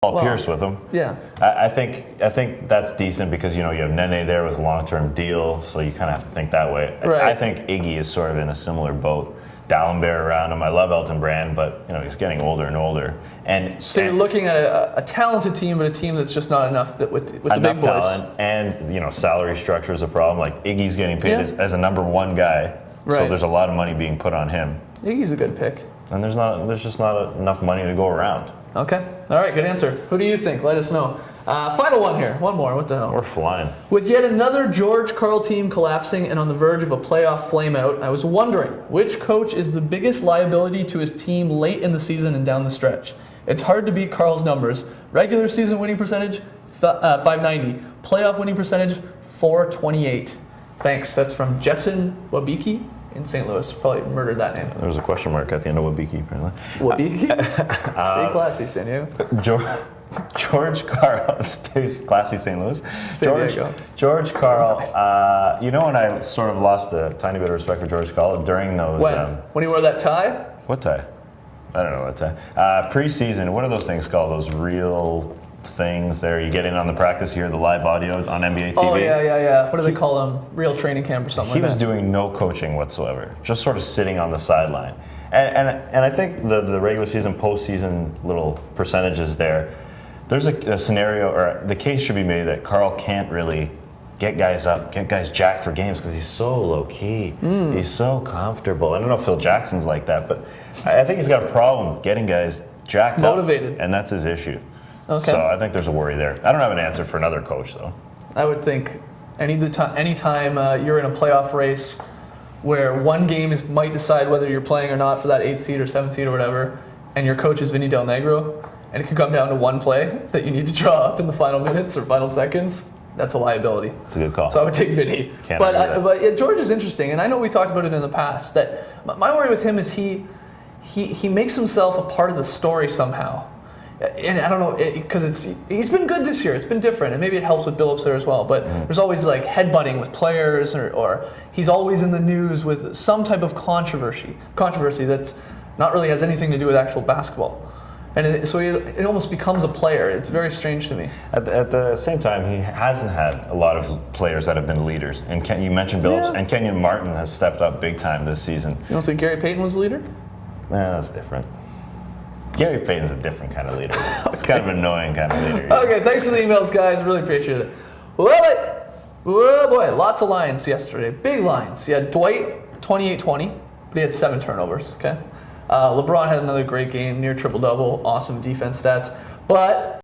Paul Pierce with him. Yeah. I think that's decent because you have Nene there with a long-term deal, so you kind of have to think that way. Right. I think Iggy is sort of in a similar boat. D'Alembert around him. I love Elton Brand, but he's getting older and older. And so you're looking at a talented team, but a team that's just not enough with the big boys. Talent, and salary structure is a problem. Like Iggy's getting paid as a number one guy, right. So there's a lot of money being put on him. Iggy's a good pick. And there's just not enough money to go around. Okay. All right, good answer. Who do you think? Let us know. Final one here. One more. What the hell? We're flying. With yet another George Karl team collapsing and on the verge of a playoff flameout, I was wondering, which coach is the biggest liability to his team late in the season and down the stretch? It's hard to beat Karl's numbers. Regular season winning percentage, 590. Playoff winning percentage, 428. Thanks. That's from Jessen Wabiki in St. Louis. Probably murdered that name. There was a question mark at the end of Wabiki, apparently. Wabiki? Stay classy, San Diego. George Karl, stays classy, St. Louis. George Karl, when I sort of lost a tiny bit of respect for George Karl during those. When he wore that tie? What tie? I don't know what tie. Preseason, what are those things called? Those real things there? You get in on the practice, you hear the live audio on NBA TV. Oh, yeah. What do they call them? Real training camp or something like that? He was doing no coaching whatsoever, just sort of sitting on the sideline. And I think the regular season, postseason little percentages there, there's a scenario, or the case should be made that Karl can't really get guys jacked for games because he's so low-key. He's so comfortable. I don't know if Phil Jackson's like that, but I think he's got a problem getting guys jacked motivated. Up, and that's his issue. Okay. So I think there's a worry there. I don't have an answer for another coach, though. I would think anytime you're in a playoff race where one game might decide whether you're playing or not for that 8th seed or 7th seed or whatever, and your coach is Vinny Del Negro, and it could come down to one play that you need to draw up in the final minutes or final seconds, that's a liability. That's a good call. So I would take Vinny. But George is interesting, and I know we talked about it in the past, that my worry with him is he makes himself a part of the story somehow. And I don't know, because he's been good this year. It's been different, and maybe it helps with Billups there as well. But there's always like headbutting with players, or he's always in the news with some type of controversy that's not really has anything to do with actual basketball. And it almost becomes a player. It's very strange to me. At the same time, he hasn't had a lot of players that have been leaders. And you mentioned Billups, and Kenyon Martin has stepped up big time this season. You don't think Gary Payton was a leader? Nah, that's different. Gary Payton's a different kind of leader. It's kind of an annoying kind of leader. Okay, thanks for the emails, guys. Really appreciate it. Love it. Oh boy, lots of lines yesterday. Big lines. You had Dwight, 28-20, but he had 7 turnovers, okay? LeBron had another great game, near triple-double, awesome defense stats. But